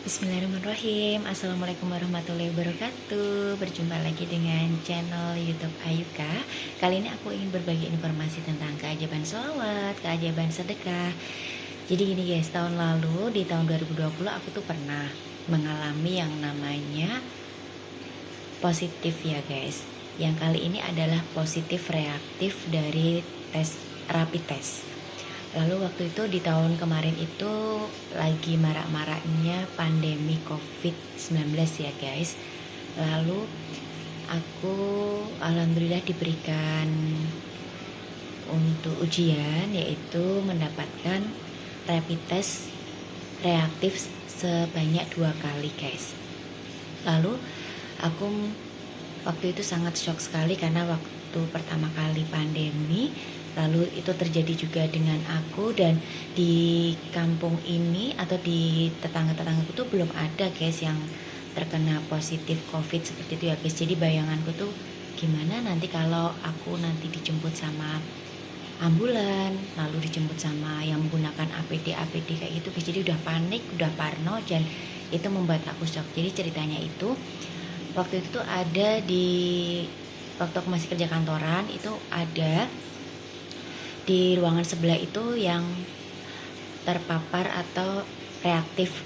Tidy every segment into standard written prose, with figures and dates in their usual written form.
Bismillahirrahmanirrahim. Assalamualaikum warahmatullahi wabarakatuh. Berjumpa lagi dengan channel YouTube Ayuka. Kali ini aku ingin berbagi informasi tentang keajaiban sholawat, keajaiban sedekah. Jadi gini guys, tahun lalu di tahun 2020 aku tuh pernah mengalami yang namanya positif ya guys. Yang kali ini adalah positif reaktif dari rapid test. Lalu waktu itu di tahun kemarin itu lagi marak-maraknya pandemi COVID-19 ya guys. Lalu aku alhamdulillah diberikan untuk ujian, yaitu mendapatkan rapid test reaktif sebanyak 2 kali guys. Lalu aku waktu itu sangat shock sekali karena waktu pertama kali pandemi, lalu itu terjadi juga dengan aku, dan di kampung ini atau di tetangga-tetanggaku tuh belum ada guys yang terkena positif COVID seperti itu ya guys. Jadi bayanganku tuh gimana nanti kalau aku nanti dijemput sama ambulan, lalu dijemput sama yang menggunakan APD kayak gitu guys. Jadi udah panik, udah parno, dan itu membuat aku shock. Jadi ceritanya itu waktu itu tuh ada waktu aku masih kerja kantoran, itu ada di ruangan sebelah itu yang terpapar atau reaktif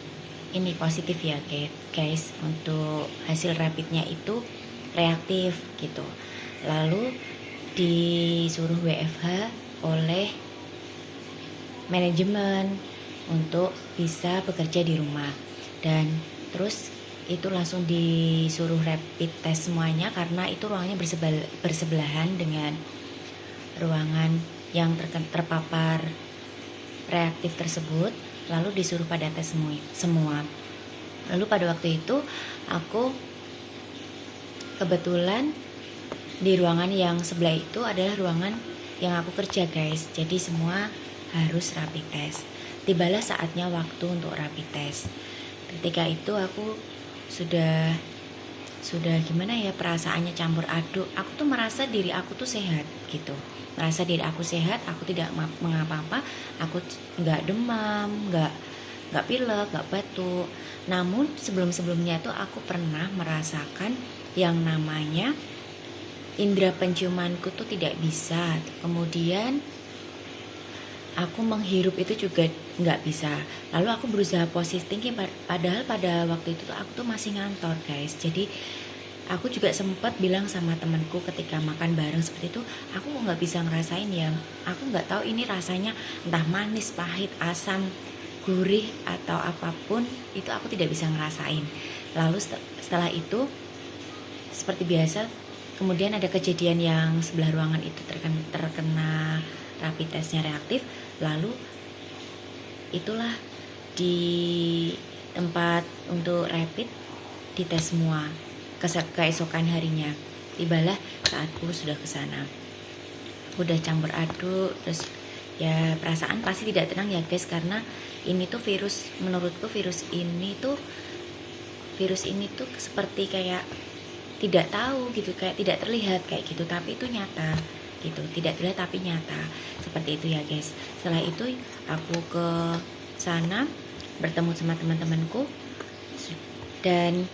ini positif ya guys, untuk hasil rapidnya itu reaktif gitu. Lalu disuruh WFH oleh manajemen untuk bisa bekerja di rumah, dan terus itu langsung disuruh rapid test semuanya karena itu ruangannya bersebelahan dengan ruangan yang terpapar reaktif tersebut. Lalu disuruh pada tes semua. Lalu pada waktu itu aku kebetulan di ruangan yang sebelah itu adalah ruangan yang aku kerja guys. Jadi semua harus rapid test. Tibalah saatnya waktu untuk rapid test. Ketika itu aku sudah gimana ya, perasaannya campur aduk. Aku tuh merasa diri aku tuh sehat gitu, merasa diri aku sehat, aku tidak mengapa-apa, aku nggak demam, nggak pilek, nggak batuk. Namun sebelumnya itu aku pernah merasakan yang namanya indera penciumanku tuh tidak bisa, kemudian aku menghirup itu juga nggak bisa. Lalu aku berusaha positive thinking, padahal pada waktu itu tuh aku tuh masih ngantor guys. Jadi aku juga sempat bilang sama temanku ketika makan bareng seperti itu, aku nggak bisa ngerasain ya, aku nggak tahu ini rasanya entah manis, pahit, asam, gurih atau apapun, itu aku tidak bisa ngerasain. Lalu setelah itu seperti biasa, kemudian ada kejadian yang sebelah ruangan itu terkena rapid testnya reaktif. Lalu itulah di tempat untuk rapid dites semua. Keesokan harinya tibalah saatku sudah ke sana. Udah campur aduk, terus ya perasaan pasti tidak tenang ya guys, karena ini tuh virus, menurutku virus ini tuh seperti kayak tidak tahu gitu, kayak tidak terlihat kayak gitu, tapi itu nyata gitu, tidak terlihat tapi nyata seperti itu ya guys. Setelah itu aku ke sana bertemu sama teman-temanku, dan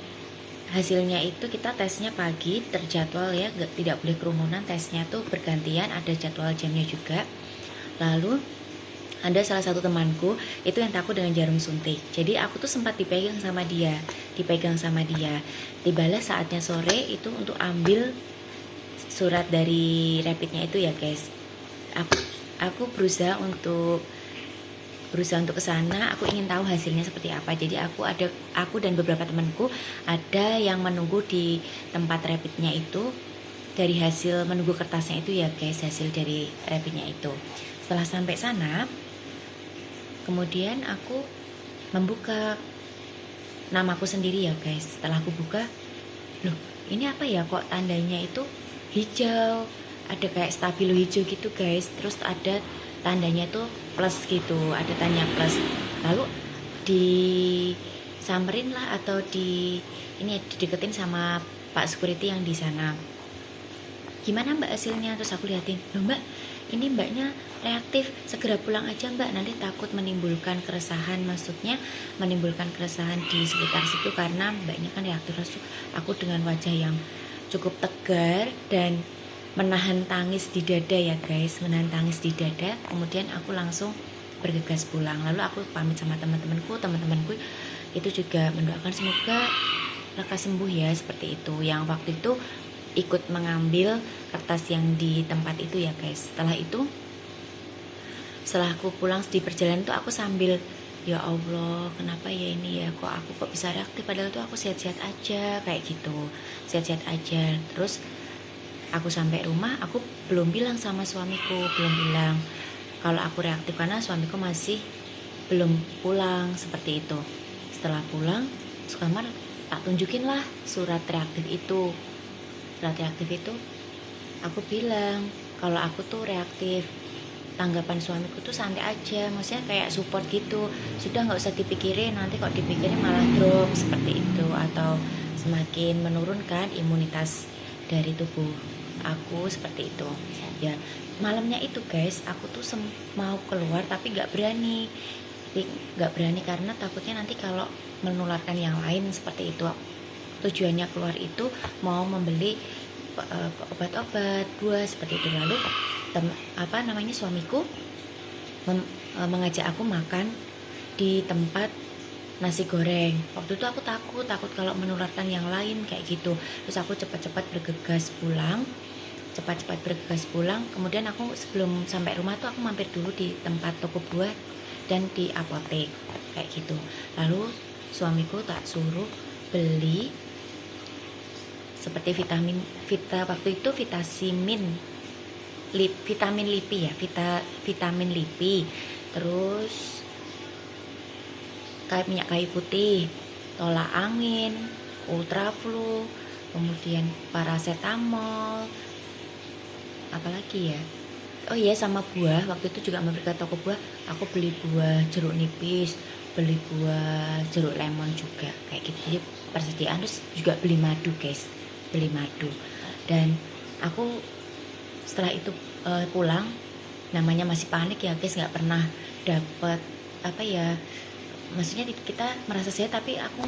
hasilnya itu kita tesnya pagi, terjadwal ya, tidak boleh kerumunan, tesnya tuh bergantian, ada jadwal jamnya juga. Lalu ada salah satu temanku itu yang takut dengan jarum suntik, jadi aku tuh sempat dipegang sama dia. Tibalah saatnya sore itu untuk ambil surat dari rapidnya itu ya guys. Aku berusaha untuk ke sana, aku ingin tahu hasilnya seperti apa. Jadi aku dan beberapa temanku ada yang menunggu di tempat rapidnya itu, dari hasil menunggu kertasnya itu ya guys, hasil dari rapidnya itu. Setelah sampai sana, kemudian aku membuka namaku sendiri ya guys. Setelah aku buka, loh ini apa ya, kok tandanya itu hijau, ada kayak stabilo hijau gitu guys, terus ada tandanya tuh plus gitu, ada tanda plus. Lalu disamperin lah, atau dideketin sama Pak security yang di sana. Gimana mbak hasilnya? Terus aku liatin, loh mbak ini mbaknya reaktif, segera pulang aja mbak, nanti takut menimbulkan keresahan, maksudnya menimbulkan keresahan di sekitar situ karena mbaknya kan reaktif. Aku dengan wajah yang cukup tegar dan menahan tangis di dada ya guys, menahan tangis di dada, kemudian aku langsung bergegas pulang. Lalu aku pamit sama teman-temanku itu juga mendoakan semoga lekas sembuh ya, seperti itu. Yang waktu itu ikut mengambil kertas yang di tempat itu ya guys. Setelah aku pulang di perjalanan tuh aku sambil, ya Allah kenapa ya ini ya, kok bisa reaktif padahal tuh aku sehat-sehat aja kayak gitu, sehat-sehat aja. Terus aku sampai rumah, aku belum bilang sama suamiku, belum bilang kalau aku reaktif karena suamiku masih belum pulang, seperti itu. Setelah pulang sekamar, tak tunjukin lah surat reaktif itu. Aku bilang kalau aku tuh reaktif. Tanggapan suamiku tuh santai aja, maksudnya kayak support gitu, sudah nggak usah dipikirin, nanti kok dipikirin malah drop seperti itu, atau semakin menurunkan imunitas dari tubuh aku, seperti itu ya. Malamnya itu guys, aku tuh mau keluar tapi nggak berani karena takutnya nanti kalau menularkan yang lain, seperti itu. Tujuannya keluar itu mau membeli obat-obat, buah, seperti itu. Lalu suamiku mengajak aku makan di tempat nasi goreng. Waktu itu aku takut kalau menularkan yang lain kayak gitu. Terus aku cepat-cepat bergegas pulang. Kemudian aku sebelum sampai rumah tuh aku mampir dulu di tempat toko buah dan di apotek kayak gitu. Lalu suamiku tak suruh beli seperti vitamin lipi, terus kayak minyak kayu putih, tolak angin, ultraflu, kemudian paracetamol, apalagi ya, oh iya sama buah. Waktu itu juga mampir ke toko buah, aku beli buah jeruk nipis, beli buah jeruk lemon juga kayak gitu. Jadi persediaan. Terus juga beli madu guys, dan aku setelah itu pulang, namanya masih panik ya guys, nggak pernah dapat maksudnya kita merasa sehat tapi aku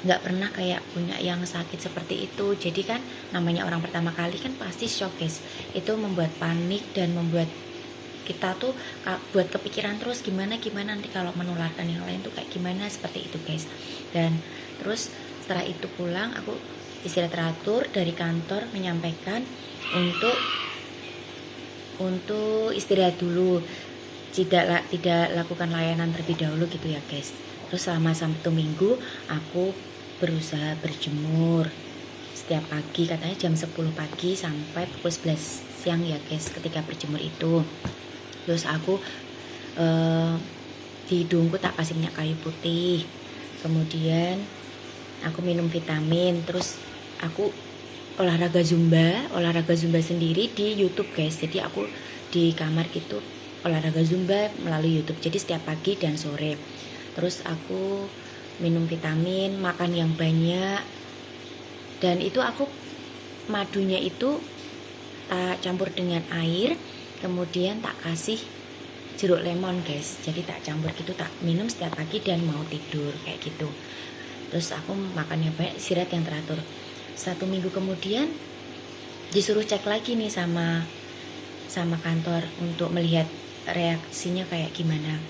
nggak pernah kayak punya yang sakit seperti itu. Jadi kan namanya orang pertama kali kan pasti shock guys, itu membuat panik dan membuat kita tuh buat kepikiran terus gimana nanti kalau menularkan yang lain tuh kayak gimana, seperti itu guys. Dan terus setelah itu pulang, aku istirahat teratur dari kantor menyampaikan untuk istirahat dulu, tidak lakukan layanan terlebih dahulu gitu ya guys. Terus selama Sabtu Minggu aku berusaha berjemur setiap pagi, katanya jam 10 pagi sampai pukul 11 siang ya guys ketika berjemur itu. Terus aku di hidungku tak kasih minyak kayu putih, kemudian aku minum vitamin, terus aku olahraga zumba sendiri di YouTube guys. Jadi aku di kamar gitu olahraga zumba melalui YouTube, jadi setiap pagi dan sore. Terus aku minum vitamin, makan yang banyak, dan itu aku madunya itu tak campur dengan air, kemudian tak kasih jeruk lemon guys. Jadi tak campur gitu, tak minum setiap pagi dan mau tidur kayak gitu. Terus aku makan yang banyak, istirahat yang teratur. 1 minggu kemudian disuruh cek lagi nih sama kantor untuk melihat reaksinya kayak gimana.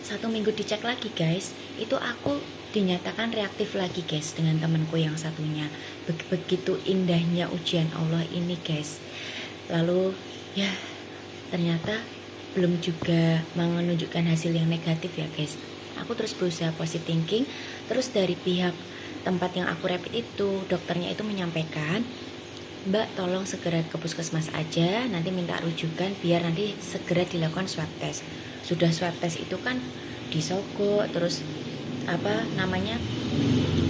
1 minggu dicek lagi guys, itu aku dinyatakan reaktif lagi guys dengan temanku yang satunya. Begitu indahnya ujian Allah ini guys. Lalu ya ternyata belum juga menunjukkan hasil yang negatif ya guys. Aku terus berusaha positive thinking. Terus dari pihak tempat yang aku rapid itu, dokternya itu menyampaikan, Mbak tolong segera ke puskesmas aja, nanti minta rujukan biar nanti segera dilakukan swab test. Sudah swab test itu kan disogok, terus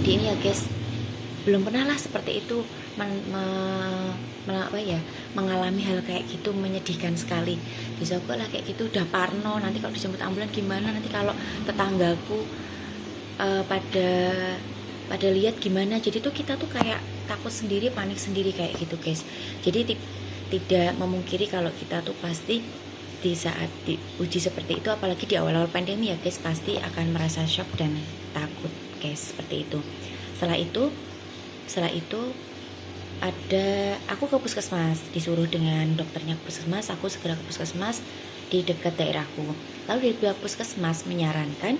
di ini ya guys, belum pernah lah seperti itu mengalami hal kayak gitu, menyedihkan sekali. Disogok lah kayak gitu, udah parno, nanti kalau dijemput ambulan gimana, nanti kalau tetanggaku pada lihat gimana. Jadi tuh kita tuh kayak takut sendiri, panik sendiri kayak gitu guys. Jadi tidak memungkiri kalau kita tuh pasti di saat diuji seperti itu, apalagi di awal-awal pandemi ya guys, pasti akan merasa shock dan takut guys, seperti itu. Setelah itu aku ke puskesmas, disuruh dengan dokternya ke puskesmas. Aku segera ke puskesmas di dekat daerahku. Lalu dari pihak puskesmas menyarankan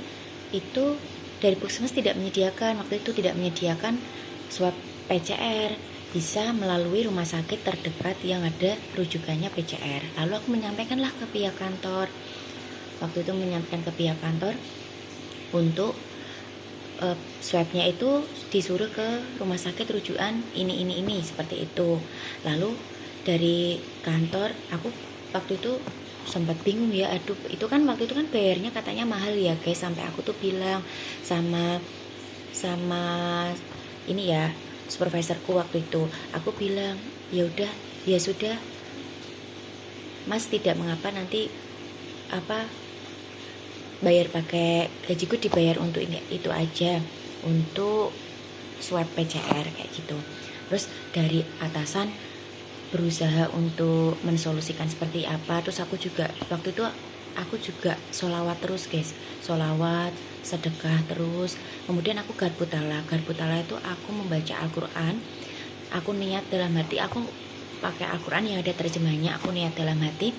itu, dari puskesmas waktu itu tidak menyediakan swab PCR, bisa melalui rumah sakit terdekat yang ada rujukannya PCR. Lalu aku menyampaikanlah ke pihak kantor. Waktu itu menyampaikan ke pihak kantor untuk swabnya itu disuruh ke rumah sakit rujukan ini seperti itu. Lalu dari kantor aku waktu itu sempat bingung ya, aduh itu kan waktu itu kan bayarnya katanya mahal ya guys, sampai aku tuh bilang sama ini ya, supervisorku waktu itu, aku bilang ya udah, ya sudah mas, tidak mengapa, nanti bayar pakai gajiku, dibayar untuk ini itu aja, untuk swab PCR kayak gitu. Terus dari atasan berusaha untuk mensolusikan seperti apa. Terus aku juga waktu itu sholawat terus guys, sholawat, sedekah terus. Kemudian aku garbutala itu aku membaca Al-Quran. Aku niat dalam hati, aku pakai Al-Quran yang ada terjemahnya. Aku niat dalam hati,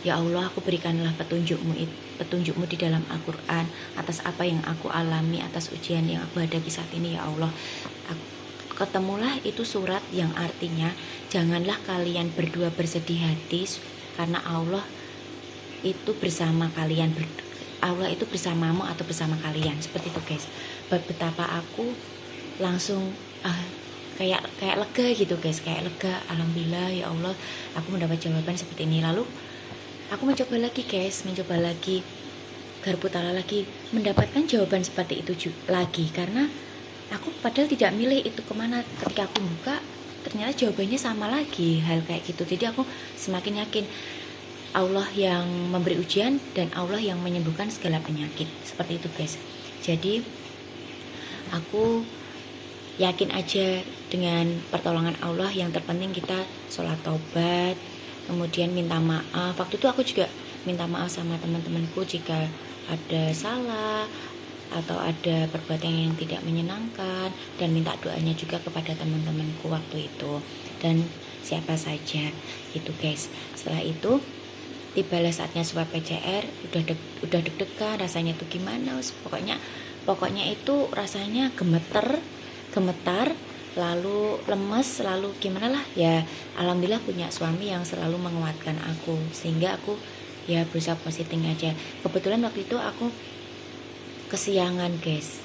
ya Allah, aku berikanlah petunjukmu di dalam Al-Quran atas apa yang aku alami, atas ujian yang aku hadapi saat ini. Ya Allah, ketemulah itu surat yang artinya, janganlah kalian berdua bersedih hati, karena Allah itu bersama kalian, Allah itu bersamamu atau bersama kalian, seperti itu guys. Betapa aku langsung kayak lega gitu guys, kayak lega, alhamdulillah ya Allah, aku mendapat jawaban seperti ini. Lalu aku mencoba lagi guys, garbutala lagi, mendapatkan jawaban seperti itu lagi, karena aku padahal tidak milih itu kemana. Ketika aku buka, ternyata jawabannya sama lagi, hal kayak gitu. Jadi aku semakin yakin Allah yang memberi ujian dan Allah yang menyembuhkan segala penyakit, seperti itu guys. Jadi aku yakin aja dengan pertolongan Allah. Yang terpenting kita sholat taubat, kemudian minta maaf. Waktu itu aku juga minta maaf sama teman-temanku jika ada salah atau ada perbuatan yang tidak menyenangkan, dan minta doanya juga kepada teman-temanku waktu itu dan siapa saja itu guys. Setelah itu tibalah saatnya swab PCR, udah deg-degan, rasanya tuh gimana, pokoknya itu rasanya gemetar, lalu lemes, lalu gimana lah ya. Alhamdulillah punya suami yang selalu menguatkan aku, sehingga aku ya berusaha positif aja. Kebetulan waktu itu aku kesiangan guys,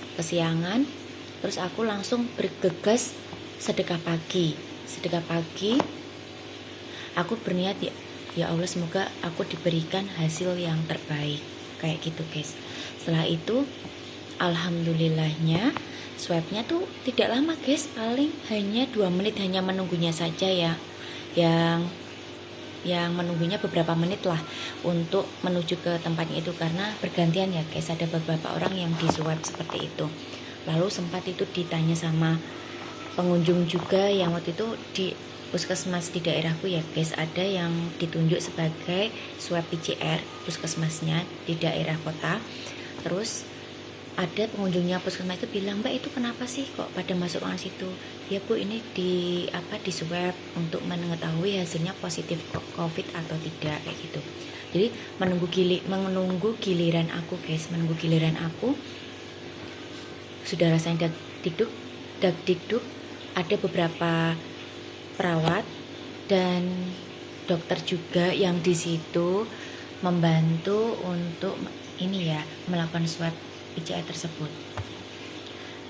terus aku langsung bergegas sedekah pagi. Aku berniat, ya Allah, semoga aku diberikan hasil yang terbaik, kayak gitu guys. Setelah itu alhamdulillahnya swabnya tuh tidak lama guys, paling hanya 2 menit, hanya menunggunya saja ya, yang menunggunya beberapa menit lah untuk menuju ke tempatnya itu, karena bergantian ya guys, ada beberapa orang yang di swab seperti itu. Lalu sempat itu ditanya sama pengunjung juga yang waktu itu di puskesmas di daerahku ya guys, ada yang ditunjuk sebagai swab PCR puskesmasnya di daerah kota. Terus ada pengunjungnya puskesmas itu bilang, mbak itu kenapa sih kok pada masuk ruangan situ? Ya bu, ini di swab untuk mengetahui hasilnya positif COVID atau tidak, kayak gitu. Jadi menunggu giliran aku guys, sudah rasanya dag dikduk. Ada beberapa perawat dan dokter juga yang di situ membantu untuk ini ya, melakukan swab PCR tersebut.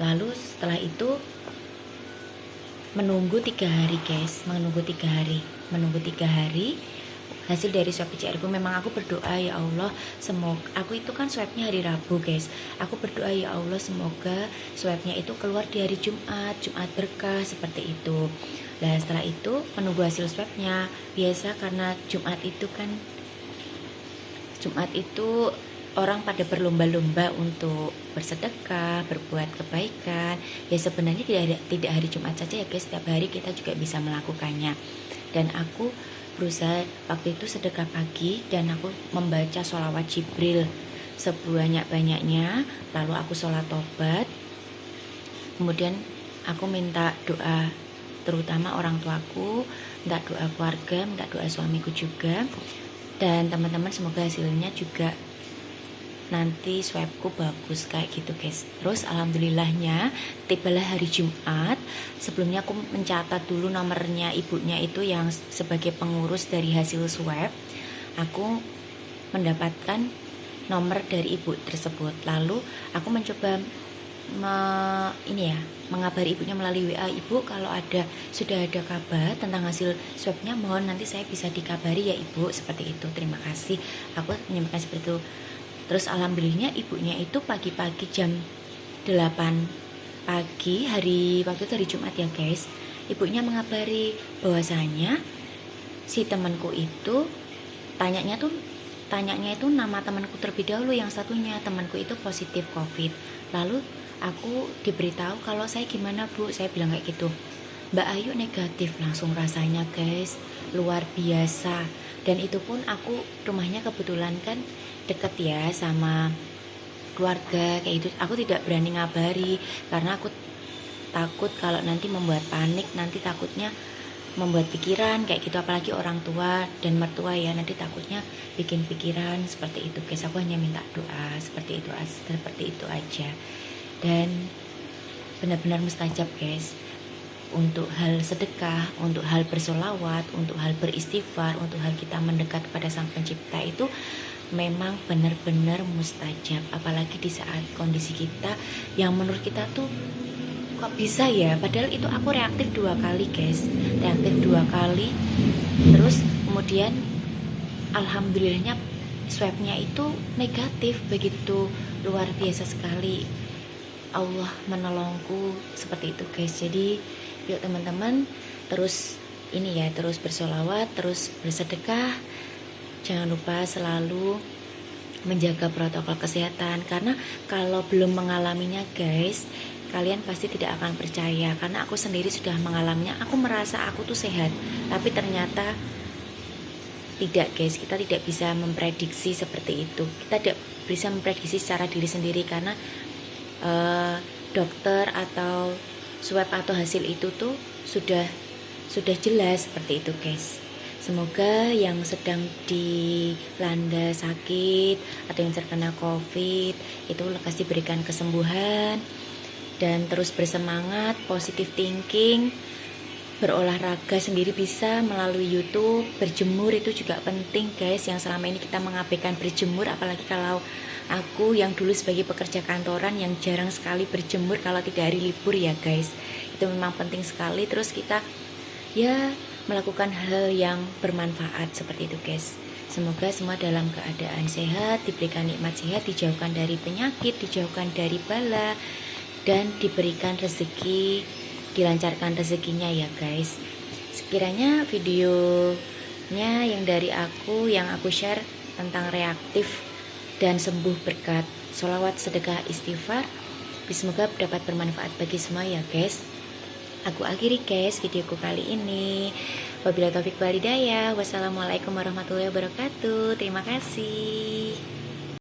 Lalu setelah itu menunggu 3 hari guys, menunggu 3 hari hasil dari swab PCR ku. Memang aku berdoa, ya Allah, semoga, aku itu kan swabnya hari Rabu guys, aku berdoa ya Allah semoga swabnya itu keluar di hari Jumat berkah, seperti itu. Dan setelah itu menunggu hasil swabnya. Biasa karena Jumat itu orang pada berlomba-lomba untuk bersedekah, berbuat kebaikan. Ya sebenarnya tidak hari Jumat saja ya guys, setiap hari kita juga bisa melakukannya. Dan aku berusaha waktu itu sedekah pagi dan aku membaca sholawat Jibril sebanyak-banyaknya. Lalu aku sholat tobat, kemudian aku minta doa terutama orang tuaku, minta doa keluarga, minta doa suamiku juga. Dan teman-teman semoga hasilnya juga nanti swabku bagus kayak gitu guys. Terus alhamdulillahnya tibalah hari Jumat. Sebelumnya aku mencatat dulu nomornya ibunya itu yang sebagai pengurus dari hasil swab. Aku mendapatkan nomor dari ibu tersebut. Lalu aku mencoba mengabari ibunya melalui WA, ibu kalau sudah ada kabar tentang hasil swabnya mohon nanti saya bisa dikabari ya ibu, seperti itu. Terima kasih, aku menyampaikan seperti itu. Terus alhamdulillahnya ibunya itu pagi-pagi jam 8 pagi waktu itu hari Jumat ya guys, ibunya mengabari bahwasanya si temanku itu tanyanya itu nama temanku terlebih dahulu, yang satunya temanku itu positif COVID. Lalu aku diberitahu kalau saya gimana bu, saya bilang kayak gitu, Mbak Ayu negatif. Langsung rasanya guys luar biasa. Dan itu pun aku rumahnya kebetulan kan deket ya sama keluarga kayak gitu. Aku tidak berani ngabari karena aku takut kalau nanti membuat panik, nanti takutnya membuat pikiran kayak gitu, apalagi orang tua dan mertua ya, nanti takutnya bikin pikiran seperti itu guys. Aku hanya minta doa seperti itu aja. Dan benar-benar mustajab guys, untuk hal sedekah, untuk hal bersolawat, untuk hal beristighfar, untuk hal kita mendekat kepada Sang Pencipta itu memang benar-benar mustajab. Apalagi di saat kondisi kita yang menurut kita tuh kok bisa ya, padahal itu aku reaktif 2 kali guys, reaktif 2 kali. Terus kemudian alhamdulillahnya swabnya itu negatif, begitu luar biasa sekali. Allah menolongku seperti itu guys. Jadi yuk teman-teman terus terus bersolawat, terus bersedekah. Jangan lupa selalu menjaga protokol kesehatan, karena kalau belum mengalaminya guys, kalian pasti tidak akan percaya. Karena aku sendiri sudah mengalaminya. Aku merasa aku tuh sehat, tapi ternyata tidak guys. Kita tidak bisa memprediksi seperti itu. Kita tidak bisa memprediksi secara diri sendiri, karena dokter atau swab atau hasil itu tuh sudah jelas seperti itu guys. Semoga yang sedang dilanda sakit atau yang terkena COVID itu lekas diberikan kesembuhan, dan terus bersemangat, positive thinking, berolahraga sendiri bisa melalui YouTube. Berjemur itu juga penting guys, yang selama ini kita mengabaikan berjemur. Apalagi kalau aku yang dulu sebagai pekerja kantoran yang jarang sekali berjemur kalau tidak hari libur ya guys, itu memang penting sekali. Terus kita ya melakukan hal yang bermanfaat seperti itu guys. Semoga semua dalam keadaan sehat, diberikan nikmat sehat, dijauhkan dari penyakit, dijauhkan dari bala, dan diberikan rezeki, dilancarkan rezekinya ya guys. Sekiranya videonya yang dari aku, yang aku share tentang reaktif dan sembuh berkat sholawat, sedekah, istighfar, semoga dapat bermanfaat bagi semua ya guys. Aku akhiri guys videoku kali ini. Wabillahi taufiq wal hidayah. Wassalamualaikum warahmatullahi wabarakatuh. Terima kasih.